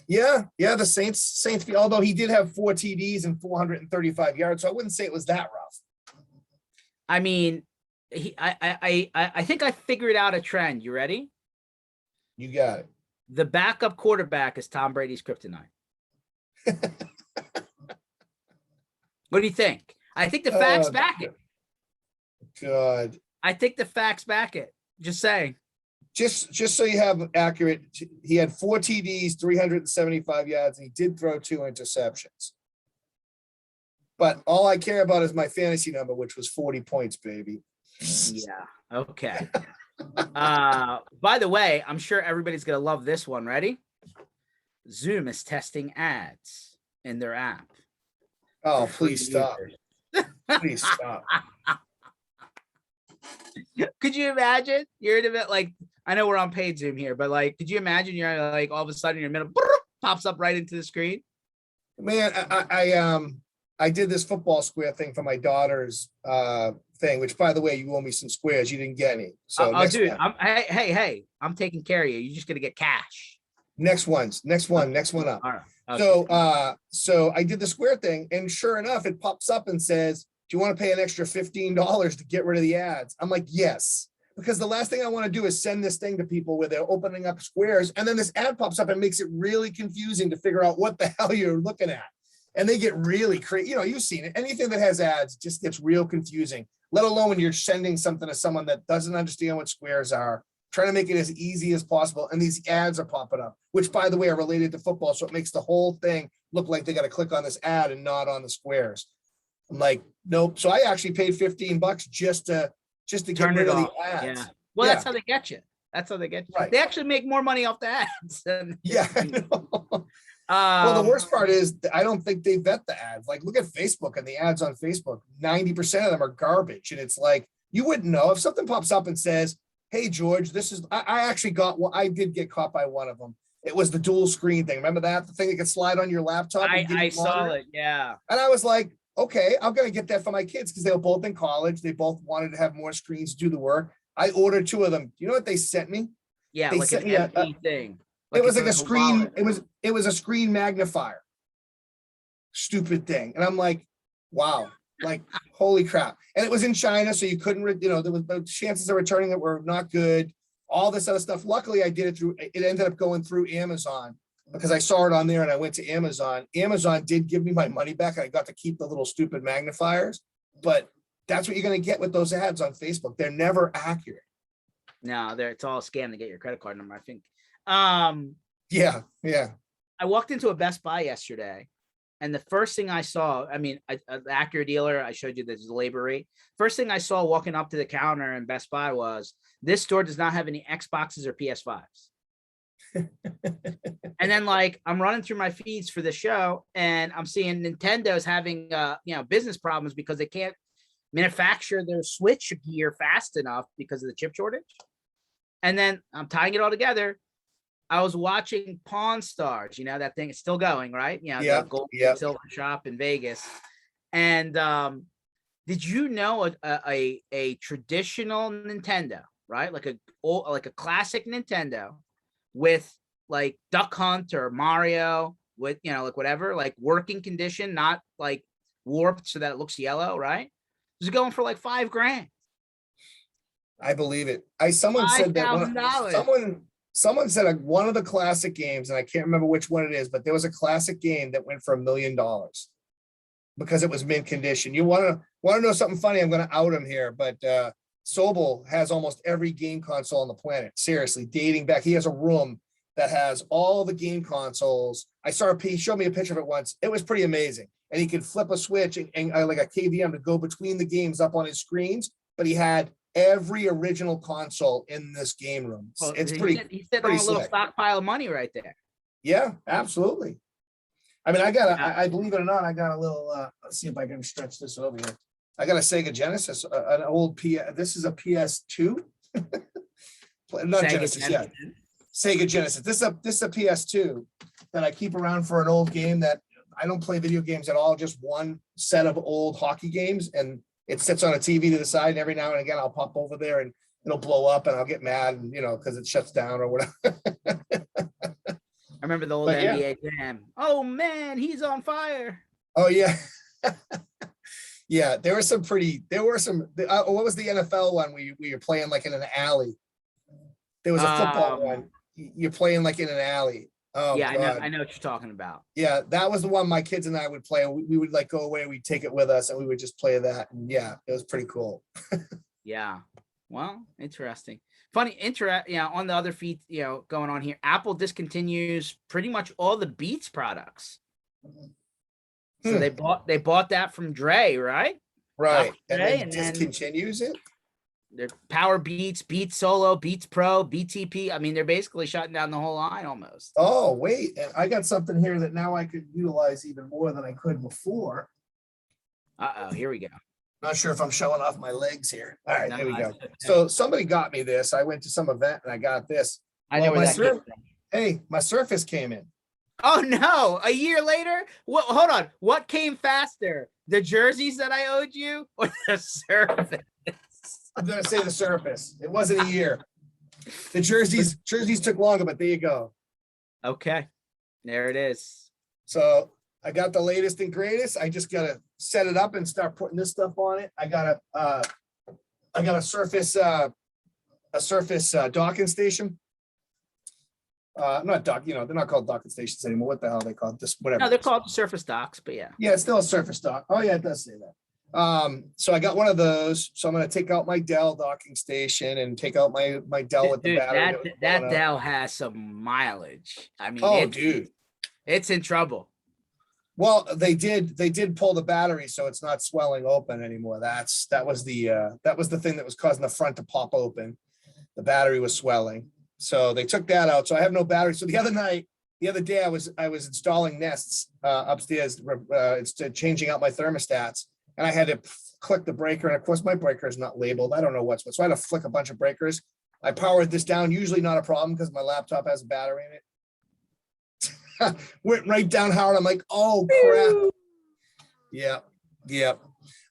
Yeah, the Saints. Although he did have 4 TDs and 435 yards, so I wouldn't say it was that rough. I mean, I think I figured out a trend. You ready? You got it. The backup quarterback is Tom Brady's kryptonite. What do you think? I think the facts back it. God. I think the facts back it. Just saying. Just so you have accurate, he had 4 TDs, 375 yards, and he did throw 2 interceptions. But all I care about is my fantasy number, which was 40 points, baby. Yeah. Okay. By the way, I'm sure everybody's gonna love this one. Ready? Zoom is testing ads in their app. Oh, please stop. Please stop. Could you imagine? You're in a bit like, I know we're on paid Zoom here, but like, could you imagine you're like all of a sudden your middle pops up right into the screen? Man, I did this football square thing for my daughter's thing, which by the way, you owe me some squares. You didn't get any. So dude, hey, I'm taking care of you. You're just gonna get cash. Next one up. All right. Okay. So I did the square thing, and sure enough, it pops up and says, do you want to pay an extra $15 to get rid of the ads? I'm like, yes, because the last thing I want to do is send this thing to people where they're opening up squares, and then this ad pops up and makes it really confusing to figure out what the hell you're looking at. And they get really crazy. You've seen it. Anything that has ads just gets real confusing, let alone when you're sending something to someone that doesn't understand what squares are, trying to make it as easy as possible. And these ads are popping up, which by the way, are related to football. So it makes the whole thing look like they got to click on this ad and not on the squares. I'm like, nope. So I actually paid $15 just to get rid of the ads. Yeah. Well, that's how they get you. That's how they get you. Right. They actually make more money off the ads. Yeah. I know. Well, the worst part is I don't think they vet the ads. Like, look at Facebook and the ads on Facebook. 90% of them are garbage. And it's like, you wouldn't know if something pops up and says, hey, George, I actually got one. I did get caught by one of them. It was the dual screen thing. Remember that? The thing that could slide on your laptop? I saw it. Yeah. And I was like, okay, I'm going to get that for my kids because they were both in college. They both wanted to have more screens to do the work. I ordered 2 of them. You know what they sent me? Yeah, They like sent an me empty thing. It was like a it's screen, wallet. it was a screen magnifier. Stupid thing. And I'm like, wow, like, holy crap. And it was in China, so you couldn't, there was the chances of returning it were not good. All this other stuff. Luckily, I did it through, it ended up going through Amazon because I saw it on there and I went to Amazon. Amazon did give me my money back and I got to keep the little stupid magnifiers, but that's what you're going to get with those ads on Facebook. They're never accurate. No, it's all a scam to get your credit card number, I think. Yeah. I walked into a Best Buy yesterday, and the first thing I saw, I mean, the Acura dealer, I showed you the labor rate. First thing I saw walking up to the counter in Best Buy was, this store does not have any Xboxes or PS5s. And then, like, I'm running through my feeds for the show, and I'm seeing Nintendo's having, business problems because they can't manufacture their Switch gear fast enough because of the chip shortage. And then I'm tying it all together. I was watching Pawn Stars, that thing is still going, right? The gold and silver shop in Vegas. And did you know a traditional Nintendo, right? Like a classic Nintendo with like Duck Hunt or Mario with, like whatever, like working condition, not like warped so that it looks yellow, right? It was going for like $5,000. I believe it. Someone said that someone said one of the classic games, and I can't remember which one it is, but there was a classic game that went for $1 million because it was mint condition. You want to know something funny? I'm going to out him here, but Sobel has almost every game console on the planet. Seriously, dating back, he has a room that has all the game consoles. He showed me a picture of it once. It was pretty amazing. And he could flip a switch and like a KVM to go between the games up on his screens, but he had every original console in this game room. It's He's sitting on a little stockpile of money right there. Yeah, absolutely. I mean, I believe it or not, I got a little, let's see if I can stretch this over here. I got a Sega Genesis, an old this is a PS2. Not Genesis, yeah. Sega Genesis. This is a PS2 that I keep around for an old game that I don't play video games at all, just one set of old hockey games, and it sits on a TV to the side, and every now and again I'll pop over there and it'll blow up and I'll get mad, and because it shuts down or whatever. I remember the old NBA Jam. Oh man, he's on fire. Oh yeah. Yeah, there were some what was the NFL one where you're playing like in an alley? There was a football one. You're playing like in an alley. Oh yeah, God. I know what you're talking about. Yeah, that was the one my kids and I would play. We would like go away, we'd take it with us, and we would just play that. And yeah, it was pretty cool. Yeah. Well, interesting. Funny, on the other feed, going on here, Apple discontinues pretty much all the Beats products. So they bought that from Dre, right? Right. And then discontinues it. They're Power Beats, Beats Solo, Beats Pro, BTP. I mean, they're basically shutting down the whole line almost. Oh, wait. And I got something here that now I could utilize even more than I could before. Here we go. Not sure if I'm showing off my legs here. All right, there we go. So somebody got me this. I went to some event and I got this. I know where that came from. Hey, my Surface came in. Oh no! A year later? What? Hold on. What came faster? The jerseys that I owed you, or the Surface? I'm gonna say the Surface. It wasn't a year. The jerseys took longer, but there you go. Okay, there it is. So I got the latest and greatest. I just gotta set it up and start putting this stuff on it. I got a Surface docking station. Not dock, they're not called docking stations anymore. What the hell are they called? Just whatever. No, they're called Surface docks, but yeah. Yeah, it's still a Surface dock. Oh yeah, it does say that. So I got one of those. So I'm gonna take out my Dell docking station and take out my Dell with the battery. That Dell has some mileage. I mean, it's in trouble. Well, they did pull the battery, so it's not swelling open anymore. That was the thing that was causing the front to pop open. The battery was swelling. So they took that out. So I have no battery. So the other day I was installing Nests upstairs, changing out my thermostats, and I had to click the breaker. And of course my breaker is not labeled. I don't know what's what. So I had to flick a bunch of breakers. I powered this down, usually not a problem because my laptop has a battery in it. Went right down hard. I'm like, oh crap. Yeah.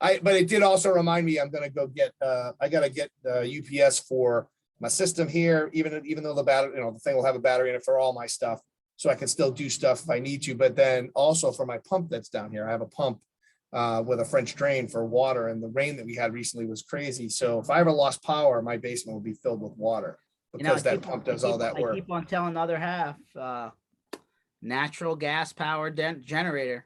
But it did also remind me I'm gonna go get I gotta get UPS for my system here, even though the battery, the thing will have a battery in it for all my stuff. So I can still do stuff if I need to, but then also for my pump that's down here, I have a pump with a French drain for water, and the rain that we had recently was crazy. So if I ever lost power, my basement would be filled with water because that pump does all that work. I keep on telling the other half, natural gas powered generator.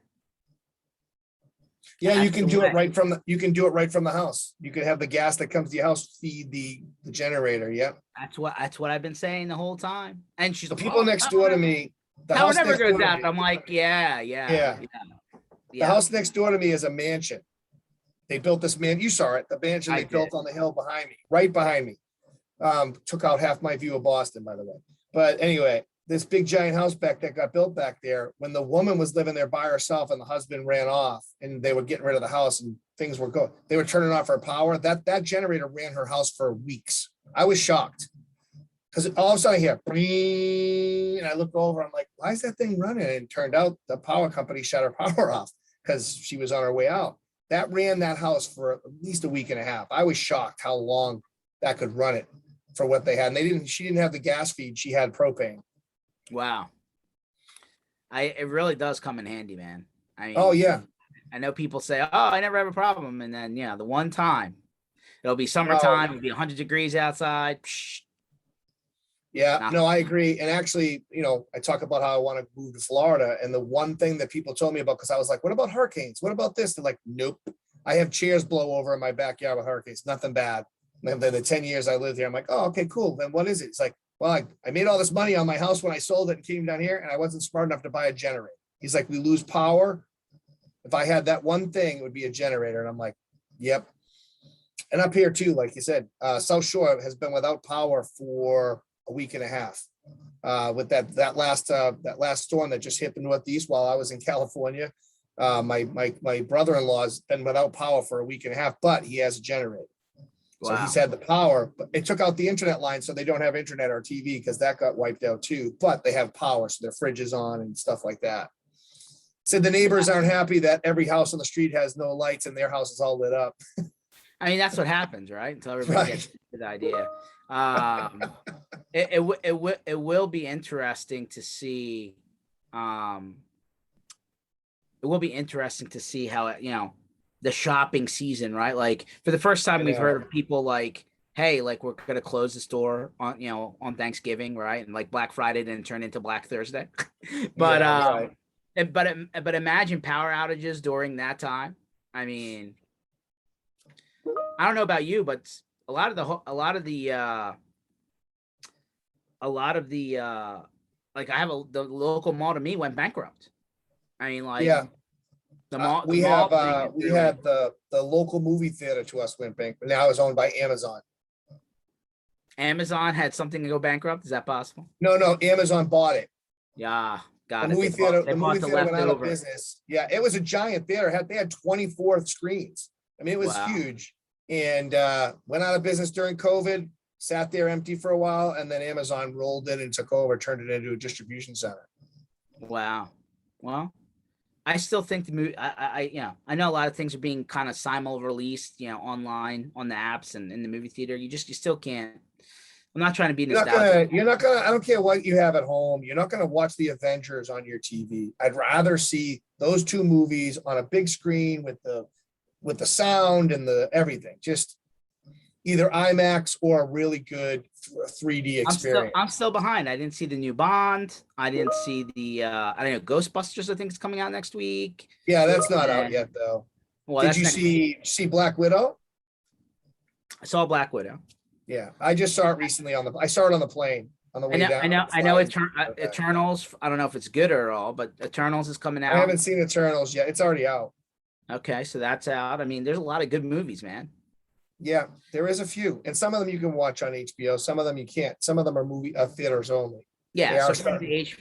Yeah, you can do it right from the house. You can have the gas that comes to your house feed the generator. Yeah, that's what I've been saying the whole time. And she's the people next door to me. The power house never next goes door to out. me, I'm like, yeah. The house next door to me is a mansion. They built this man. You saw it. The mansion they built on the hill behind me, right behind me. Took out half my view of Boston, by the way. But anyway, this big giant house that got built back there, when the woman was living there by herself and the husband ran off and they were getting rid of the house and things were going, they were turning off her power. That generator ran her house for weeks. I was shocked because all of a sudden I hear, and I look over, I'm like, why is that thing running? And it turned out the power company shut her power off because she was on her way out. That ran that house for at least a week and a half. I was shocked how long that could run it for what they had. And she didn't have the gas feed. She had propane. Wow. It really does come in handy, man. I mean, oh yeah. I know people say, oh, I never have a problem. And then, the one time it'll be summertime, it'll be 100 degrees outside. Psh, yeah, no, I agree. And actually, I talk about how I want to move to Florida. And the one thing that people told me about, because I was like, what about hurricanes? What about this? They're like, nope. I have chairs blow over in my backyard with hurricanes. Nothing bad. And then the 10 years I lived here, I'm like, oh, okay, cool. Then what is it? It's like, well, I made all this money on my house when I sold it and came down here, and I wasn't smart enough to buy a generator. He's like, we lose power. If I had that one thing, it would be a generator. And I'm like, yep. And up here too, like you said, South Shore has been without power for a week and a half. With that last storm that just hit the Northeast while I was in California. My brother-in-law's been without power for a week and a half, but he has a generator. So he's had the power, but it took out the internet line, so they don't have internet or TV because that got wiped out too. But they have power, so their fridge is on and stuff like that. Said the neighbors aren't happy that every house on the street has no lights and their house is all lit up. I mean, that's what happens, right? Until everybody gets the idea. It will be interesting to see. It will be interesting to see how the shopping season, right? Like for the first time, we've heard of people like, hey, like we're gonna close the store on on Thanksgiving, right? And like Black Friday didn't turn into Black Thursday. But but imagine power outages during that time. I mean, I don't know about you, but a lot of the like I have the local mall to me went bankrupt. I mean, like the mall. We had the local movie theater to us went bankrupt. Now it's owned by Amazon. Amazon had something to go bankrupt. Is that possible? No, Amazon bought it. Yeah, got it. The movie theater went out of business. Yeah, it was a giant theater. They had 24 screens. I mean, it was huge, and went out of business during COVID. Sat there empty for a while, and then Amazon rolled in and took over, turned it into a distribution center. Wow. Well, I still think the movie. I know a lot of things are being kind of simul released, online on the apps and in the movie theater. You still can't. I'm not trying to be nostalgic. You're not gonna. I don't care what you have at home. You're not gonna watch the Avengers on your TV. I'd rather see those two movies on a big screen with the sound and the everything. Just either IMAX or a really good 3D experience. I'm still behind. I didn't see the new Bond. I didn't see the I don't know, Ghostbusters, I think is coming out next week. Yeah, that's not out yet though. Well, did you see Black Widow? I saw Black Widow. Yeah, I just saw it recently I saw it on the plane on the way down. I know Eternals. I don't know if it's good or all, but Eternals is coming out. I haven't seen Eternals yet. It's already out. Okay, so that's out. I mean, there's a lot of good movies, man. Yeah, there is a few, and some of them you can watch on HBO. Some of them you can't. Some of them are theaters only. Yeah, so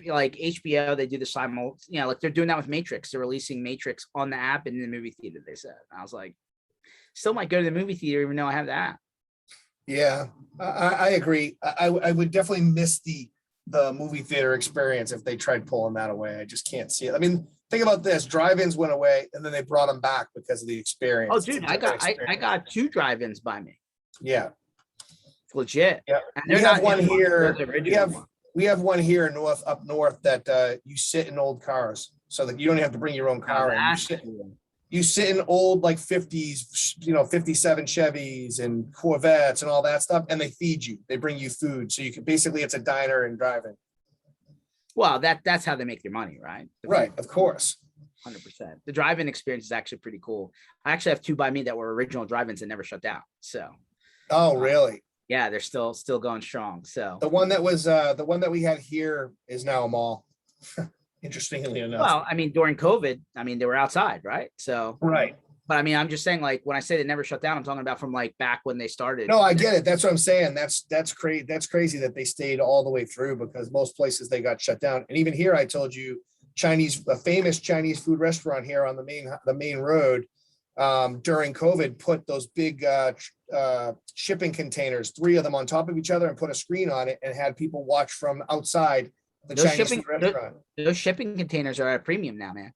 like HBO, they do the simul. Like they're doing that with Matrix. They're releasing Matrix on the app and in the movie theater. They said, and I was like, still might go to the movie theater even though I have that. Yeah, I agree. I would definitely miss the movie theater experience if they tried pulling that away. I just can't see it. I mean, think about this: drive-ins went away, and then they brought them back because of the experience. Oh, dude, I got 2 drive-ins by me. Yeah, It's legit. Yeah, And we they're have not one new ones, they're here. the We original have one. we have one here up north that you sit in old cars, so that you don't have to bring your own Now car in. that's cool. You sit in old like 50s, 57 Chevys and Corvettes and all that stuff, and they feed you. They bring you food, so you can basically it's a diner and driving. Well, that's how they make their money, right? Right, of course. 100%. The drive-in experience is actually pretty cool. I actually have two by me that were original drive-ins and never shut down. So, Oh, really? yeah, they're still going strong. So, The one that we had here is now a mall. Interestingly enough. well, I mean, during COVID, I mean, they were outside, right? So, Right. but I mean, I'm just saying, like, when I say they never shut down, I'm talking about from like back when they started. No, I get it. That's what I'm saying. That's crazy. That's crazy that they stayed all the way through, because most places they got shut down. And even here, I told you, a famous Chinese food restaurant here on the main road during COVID put those big shipping containers, 3 of them on top of each other, and put a screen on it and had people watch from outside the Those Chinese shipping- food restaurant. Those shipping containers are at a premium now, man.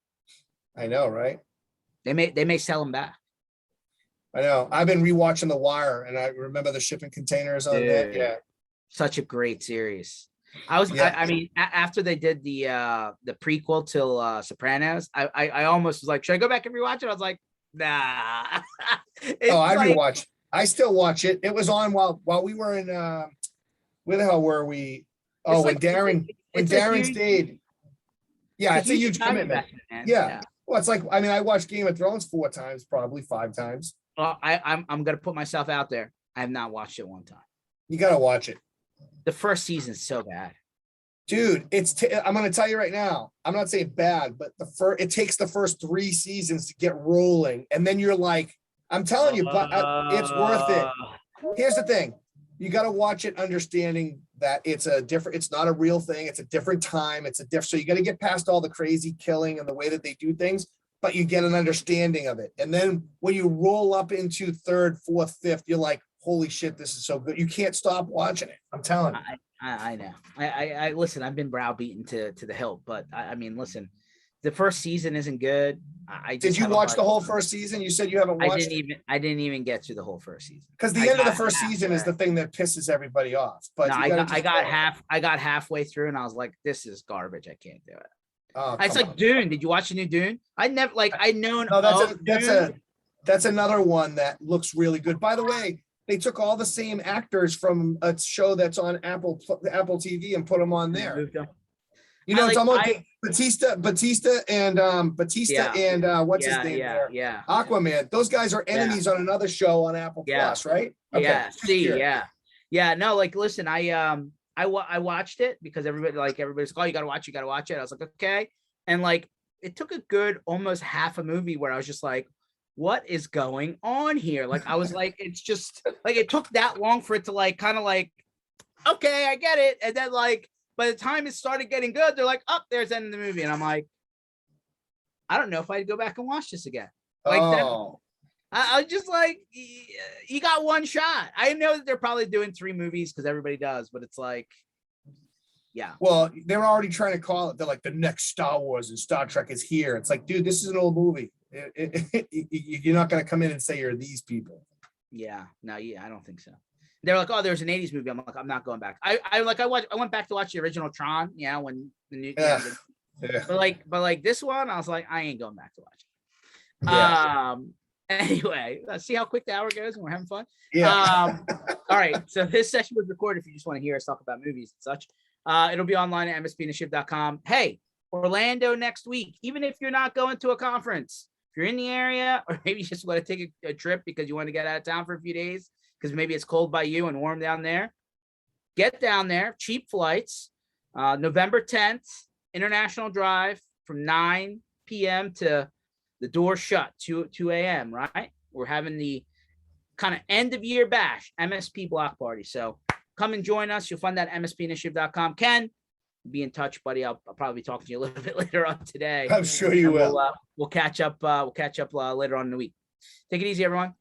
I know, right? They may sell them back. I know. I've been rewatching The Wire, and I remember the shipping containers on that. Dude. Yeah. Such a great series. I mean, after they did the prequel till Sopranos, I almost was like, should I go back and rewatch it? I was like, nah. I rewatch. I still watch it. It was on while we were in where the hell were we? Oh, when Darren stayed. Yeah, it's a huge commitment. Yeah. Well, it's like, I mean, I watched Game of Thrones 4 times, probably 5 times. Well, I'm gonna put myself out there. I have not watched it one time. You gotta watch it. The first season's so bad. Dude, I'm gonna tell you right now, I'm not saying bad, but it takes the first 3 seasons to get rolling. And then you're like, I'm telling you, but it's worth it. Here's the thing. You got to watch it understanding that it's not a real thing. It's a different time. So you got to get past all the crazy killing and the way that they do things, but you get an understanding of it. And then when you roll up into 3rd, 4th, 5th, you're like, holy shit, this is so good. You can't stop watching it. I'm telling you. I know. I listen, I've been browbeaten to the hilt, but I mean, listen, the first season isn't good. Did you watch the whole first season? You said you haven't watched I didn't even get through the whole first season. Because the end of the first season is the thing that pisses everybody off. But no, I got halfway through and I was like, this is garbage. I can't do it. Oh, it's like Dune. Did you watch the new Dune? That's another one that looks really good. By the way, they took all the same actors from a show that's on Apple TV and put them on there. You know, it's almost Batista and what's his name there? Yeah. Aquaman. Those guys are enemies on another show on Apple Plus, right? Okay. Yeah. No, like, listen, I watched it because everybody's like, oh, you gotta watch it. I was like, okay. And like, it took a good almost half a movie where I was just like, what is going on here? Like, I was like, it's just like, it took that long for it to like, kind of like, okay, I get it. And then like, by the time it started getting good, they're like, oh, there's the end of the movie. And I'm like, I don't know if I'd go back and watch this again. Like, I just like, you got one shot. I know that they're probably doing 3 movies because everybody does, but it's like, yeah. Well, they're already trying to call it. They're like, the next Star Wars and Star Trek is here. It's like, dude, this is an old movie. You're not going to come in and say you're these people. Yeah. No, I don't think so. They're like, oh, there's an 80s movie. I'm like, I'm not going back. I went back to watch the original Tron, when the new but like this one, I was like, I ain't going back to watch it. Yeah. Anyway, let's see how quick the hour goes and we're having fun. Yeah. All right. So this session was recorded if you just want to hear us talk about movies and such. It'll be online at mspinitiative.com. Hey, Orlando next week, even if you're not going to a conference, if you're in the area, or maybe you just want to take a trip because you want to get out of town for a few days, because maybe it's cold by you and warm down there, get down there, cheap flights, November 10th, International Drive from 9 p.m. to the door shut, 2 a.m., right? We're having the kind of end of year bash, MSP block party. So come and join us. You'll find that at mspinitiative.com. Ken, be in touch, buddy. I'll probably be talking to you a little bit later on today. I'm sure you will. We'll catch up. We'll catch up later on in the week. Take it easy, everyone.